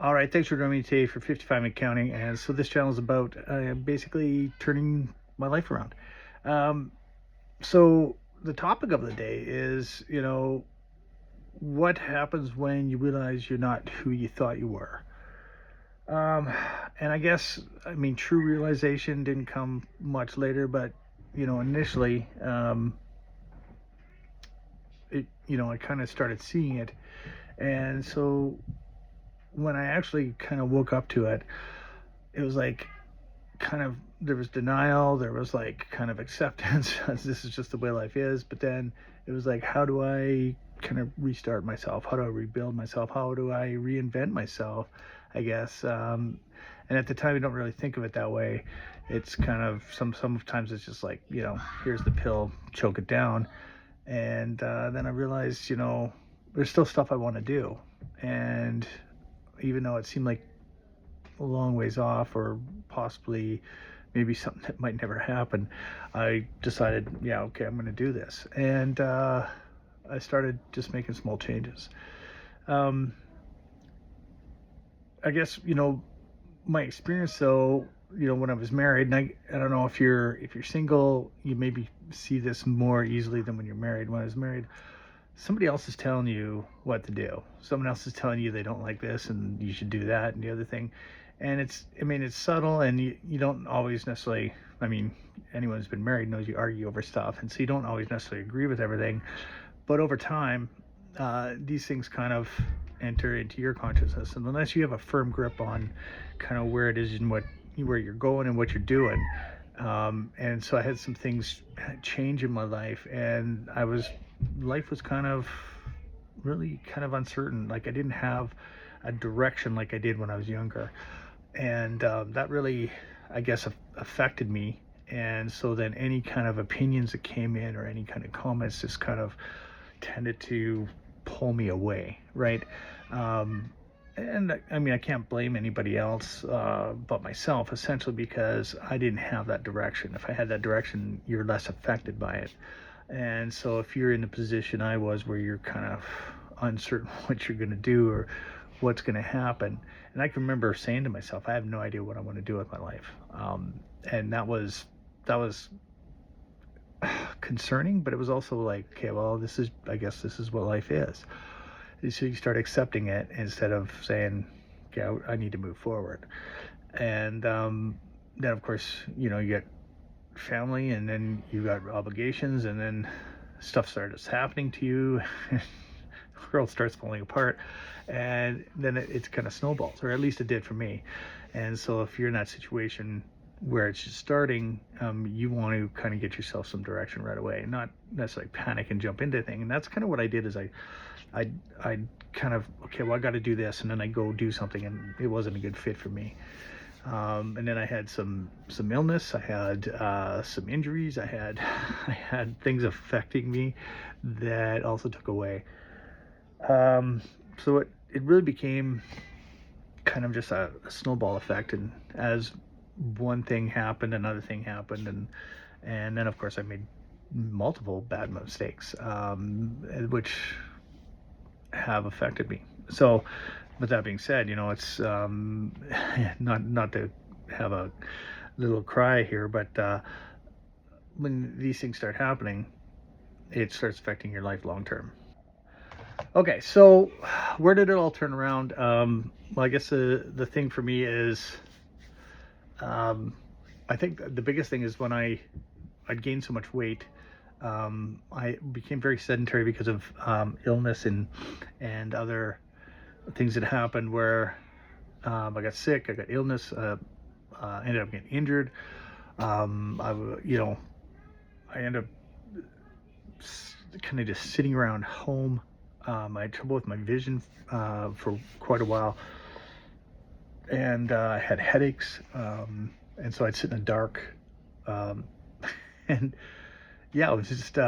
All right, thanks for joining me today for 55 and counting. And so this channel is about basically turning my life around. Um, so the topic of the day is, what happens when you realize you're not who you thought you were? Um, and I mean, true realization didn't come much later, but initially, I kind of started seeing it, and so when I actually kind of woke up to it, it was like kind of there was denial, there was like kind of acceptance as this is just the way life is, but then it was like, how do I kind of restart myself, how do I rebuild myself, how do I reinvent myself, I guess. And at the time you don't really think of it that way. It's kind of sometimes it's just like, here's the pill, choke it down. And then I realized, there's still stuff I want to do. And even though it seemed like a long ways off, or possibly maybe something that might never happen, I decided, yeah, okay, I'm going to do this. And I started just making small changes. Um, I guess, my experience though, when I was married, and I don't know if you're single, you maybe see this more easily than when you're married. When I was married, somebody else is telling you what to do. Someone else is telling you they don't like this and you should do that and the other thing. And it's subtle, and you don't always necessarily, I mean, anyone who's been married knows you argue over stuff. And so you don't always necessarily agree with everything. But over time, these things kind of enter into your consciousness. And unless you have a firm grip on kind of where it is and where you're going and what you're doing, and so I had some things change in my life, and life was kind of really kind of uncertain. Like I didn't have a direction like I did when I was younger, and that really, I guess, affected me. And so then any kind of opinions that came in or any kind of comments just kind of tended to pull me away, right? Um, and I mean, I can't blame anybody else but myself, essentially, because I didn't have that direction. If I had that direction, you're less affected by it. And so if you're in the position I was, where you're kind of uncertain what you're going to do or what's going to happen, and I can remember saying to myself, I have no idea what I want to do with my life. And that was concerning, but it was also like, okay, well, I guess this is what life is. So you start accepting it instead of saying, okay, I need to move forward. And then, of course, you get family, and then you got obligations, and then stuff starts happening to you. The world starts falling apart, and then it kind of snowballs, or at least it did for me. And so if you're in that situation where it's just starting, you want to kind of get yourself some direction right away, not necessarily panic and jump into thing. And that's kind of what I did. Is I kind of, okay, well, I got to do this, and then I go do something, and it wasn't a good fit for me. And then I had some illness. I had some injuries. I had things affecting me that also took away. So it really became kind of just a snowball effect, and as one thing happened, another thing happened, and then of course I made multiple bad mistakes, which have affected me. So, with that being said, it's not to have a little cry here, but when these things start happening, it starts affecting your life long term. Okay, so where did it all turn around? Well, I guess the thing for me is, um, I think the biggest thing is when I'd gained so much weight. I became very sedentary because of illness and other things that happened, where I got sick, I got illness, ended up getting injured. I ended up kind of just sitting around home. I had trouble with my vision for quite a while, and I had headaches, and so I'd sit in the dark, um, and yeah, it was just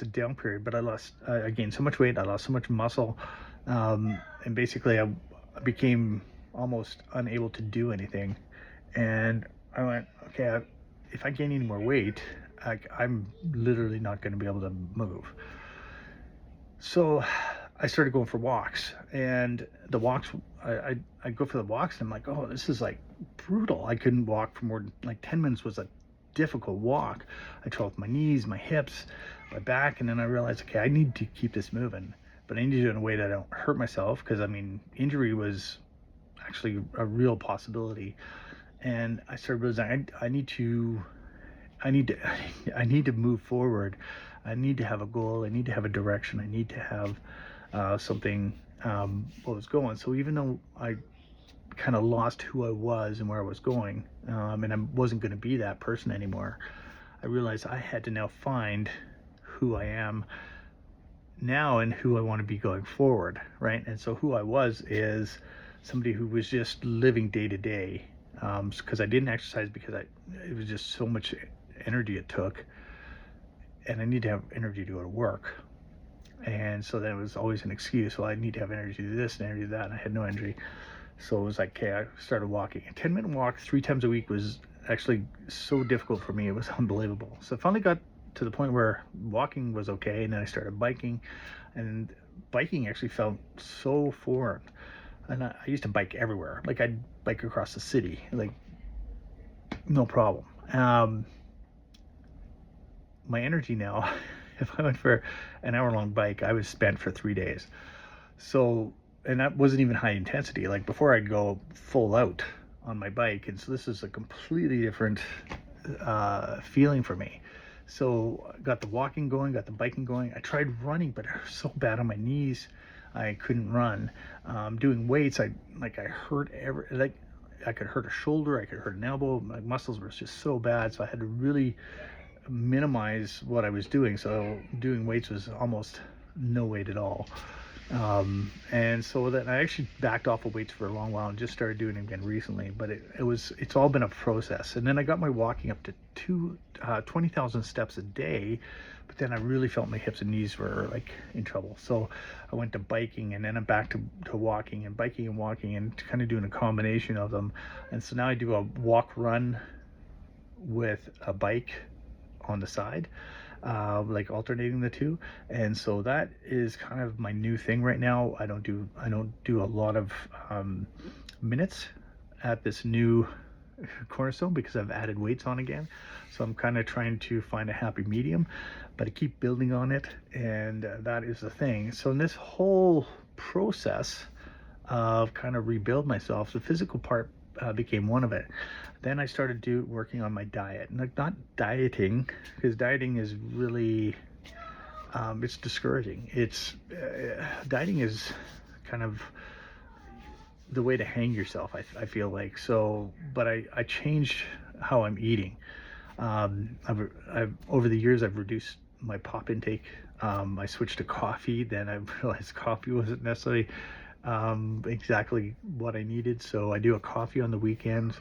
a down period. But I gained so much weight, I lost so much muscle, and basically I became almost unable to do anything. And I went, okay, if I gain any more weight, I'm literally not going to be able to move. So I started going for walks, and the walks, I go for the walks, and I'm like, oh, this is like brutal. I couldn't walk for more than like 10 minutes was a difficult walk. I trouble with my knees, my hips, my back, and then I realized, okay, I need to keep this moving, but I need to do it in a way that I don't hurt myself, because I mean, injury was actually a real possibility. And I started realizing I need to, I need to move forward. I need to have a goal. I need to have a direction. I need to have something what was going. So even though I kind of lost who I was and where I was going, and I wasn't going to be that person anymore, I realized I had to now find who I am now and who I want to be going forward, right? And so who I was is somebody who was just living day to day, because I didn't exercise because it was just so much energy it took, and I need to have energy to go to work. And so that was always an excuse. Well, I need to have energy to do this and energy to that, and I had no energy. So it was like, okay, I started walking. A 10-minute walk 3 times a week was actually so difficult for me. It was unbelievable. So I finally got to the point where walking was okay, and then I started biking, and biking actually felt so foreign. And I used to bike everywhere. Like I'd bike across the city, like no problem. My energy now, if I went for an hour-long bike, I was spent for 3 days. So, and that wasn't even high intensity. Like before, I'd go full out on my bike, and so this is a completely different feeling for me. So, I got the walking going, got the biking going. I tried running, but I was so bad on my knees, I couldn't run. Doing weights, I hurt I could hurt a shoulder, I could hurt an elbow. My muscles were just so bad, so I had to really minimize what I was doing. So doing weights was almost no weight at all. And so then I actually backed off of weights for a long while and just started doing it again recently. But it's all been a process. And then I got my walking up to 20,000 steps a day. But then I really felt my hips and knees were like in trouble. So I went to biking, and then I'm back to walking and biking and walking, and kind of doing a combination of them. And so now I do a walk run with a bike on the side, like alternating the two. And so that is kind of my new thing right now. I don't do a lot of minutes at this new Cornerstone, because I've added weights on again. So I'm kind of trying to find a happy medium, but I keep building on it, and that is the thing. So in this whole process of kind of rebuild myself, the physical part became one of it. Then I started working on my diet, not dieting, because dieting is really it's discouraging. Dieting is kind of the way to hang yourself, I feel like. So, but I changed how I'm eating. I've over the years I've reduced my pop intake. I switched to coffee. Then I realized coffee wasn't necessarily exactly what I needed. So I do a coffee on the weekends.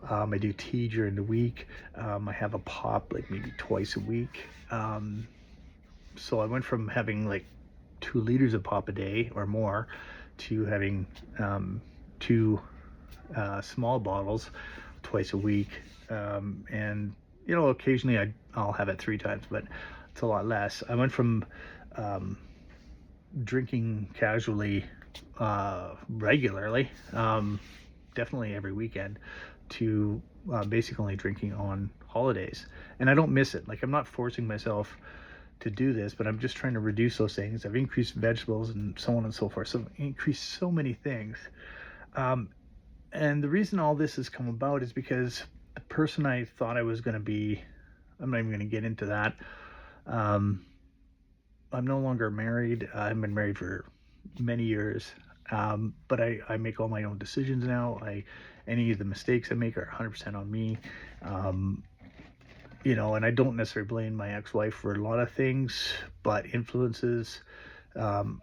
I do tea during the week. I have a pop like maybe twice a week. So I went from having like 2 liters of pop a day or more to having 2 small bottles twice a week. And occasionally I'll have it 3 times, but it's a lot less. I went from drinking casually regularly, definitely every weekend, to basically only drinking on holidays. And I don't miss it. Like, I'm not forcing myself to do this, but I'm just trying to reduce those things. I've increased vegetables and so on and so forth. So increased so many things. And the reason all this has come about is because the person I thought I was going to be, I'm not even going to get into that. I'm no longer married. I've been married for many years. But I make all my own decisions now. Any of the mistakes I make are 100% on me. And I don't necessarily blame my ex-wife for a lot of things, but influences. I'm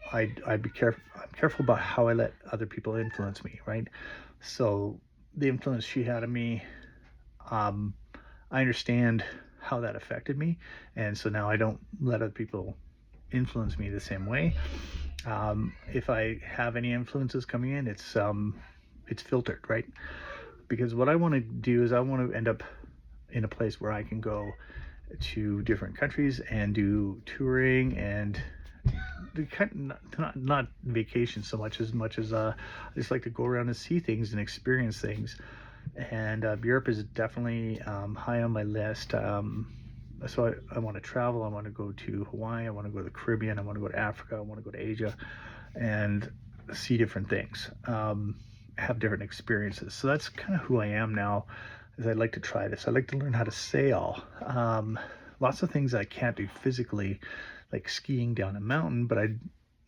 careful about how I let other people influence me, right? So the influence she had on me, I understand how that affected me, and so now I don't let other people influence me the same way. If I have any influences coming in, it's filtered, right? Because what I want to do is I want to end up in a place where I can go to different countries and do touring and kind of not vacation so much as I just like to go around and see things and experience things. And Europe is definitely high on my list. So I want to travel. I want to go to Hawaii. I want to go to the Caribbean. I want to go to Africa. I want to go to Asia, and see different things, have different experiences. So that's kind of who I am now. Is I'd like to try this. I'd like to learn how to sail. Lots of things I can't do physically, like skiing down a mountain, but I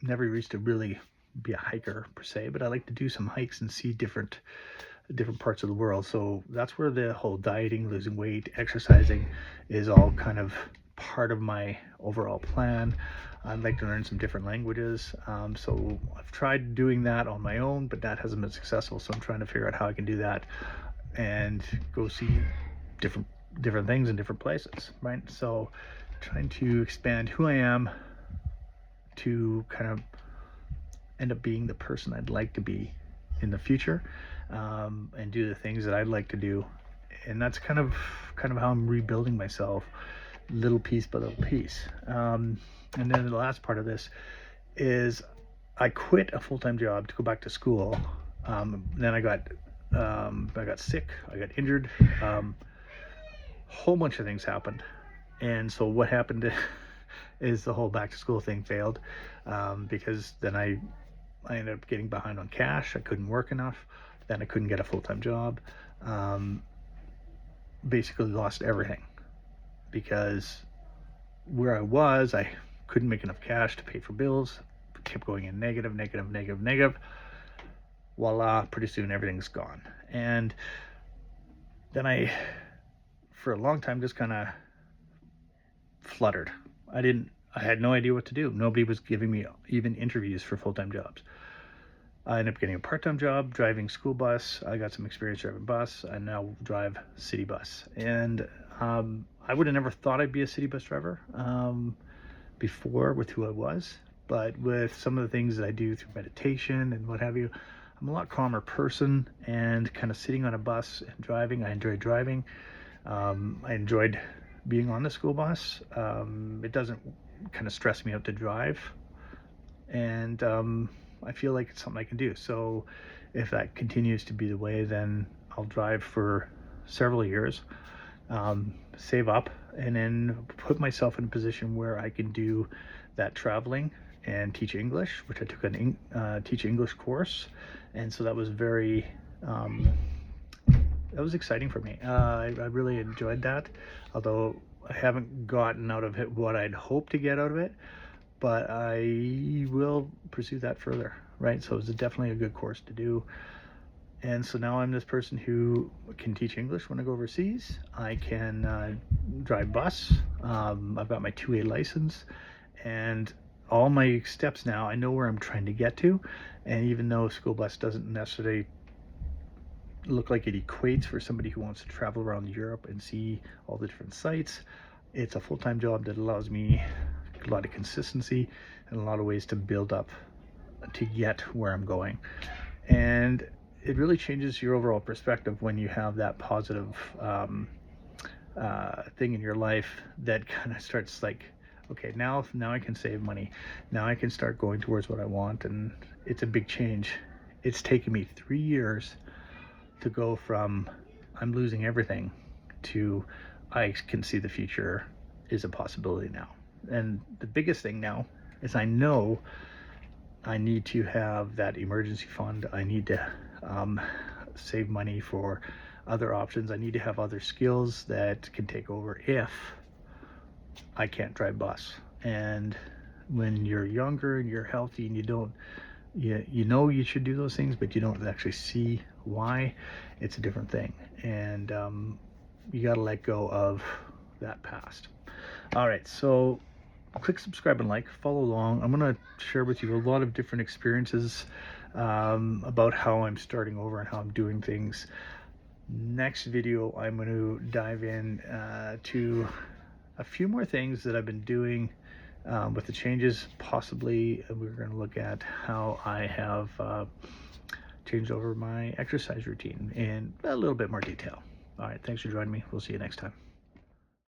never used to really be a hiker per se. But I like to do some hikes and see different parts of the world. So that's where the whole dieting, losing weight, exercising is all kind of part of my overall plan. I'd like to learn some different languages. So I've tried doing that on my own, but that hasn't been successful. So I'm trying to figure out how I can do that and go see different things in different places, right? So trying to expand who I am to kind of end up being the person I'd like to be in the future, and do the things that I'd like to do. And that's kind of how I'm rebuilding myself, little piece by little piece. And then the last part of this is I quit a full-time job to go back to school. Then I got sick, I got injured, whole bunch of things happened. And so what happened is the whole back to school thing failed, because then I ended up getting behind on cash. I couldn't work enough. Then I couldn't get a full-time job. Basically lost everything, because where I was, I couldn't make enough cash to pay for bills. Kept going in negative. Voila, pretty soon everything's gone. And then I, for a long time, just kind of fluttered. I had no idea what to do. Nobody was giving me even interviews for full-time jobs. I ended up getting a part-time job driving school bus. I got some experience driving bus. I now drive city bus. And I would have never thought I'd be a city bus driver before, with who I was. But with some of the things that I do through meditation and what have you, I'm a lot calmer person, and kind of sitting on a bus and driving. I enjoy driving. I enjoyed being on the school bus. It doesn't kind of stress me out to drive. And I feel like it's something I can do. So if that continues to be the way, then I'll drive for several years, save up, and then put myself in a position where I can do that traveling and teach English, which I took an teach English course. And so that was very, that was exciting for me. I really enjoyed that, although I haven't gotten out of it what I'd hoped to get out of it. But I will pursue that further, right? So it's definitely a good course to do. And so now I'm this person who can teach English when I go overseas. I can drive bus. I've got my 2A license, and all my steps now, I know where I'm trying to get to. And even though school bus doesn't necessarily look like it equates for somebody who wants to travel around Europe and see all the different sites, it's a full-time job that allows me a lot of consistency and a lot of ways to build up to get where I'm going. And it really changes your overall perspective when you have that positive thing in your life that kind of starts like, okay, now I can save money. Now I can start going towards what I want. And it's a big change. It's taken me 3 years to go from I'm losing everything to I can see the future is a possibility now. And the biggest thing now is I know I need to have that emergency fund. I need to save money for other options. I need to have other skills that can take over if I can't drive bus. And when you're younger and you're healthy and you know you should do those things, but you don't actually see why, it's a different thing. And you got to let go of that past. All right, so click subscribe and like, follow along. I'm going to share with you a lot of different experiences about how I'm starting over and how I'm doing things. Next video, I'm going to dive in to a few more things that I've been doing with the changes. Possibly we're going to look at how I have changed over my exercise routine in a little bit more detail. All right, thanks for joining me. We'll see you next time.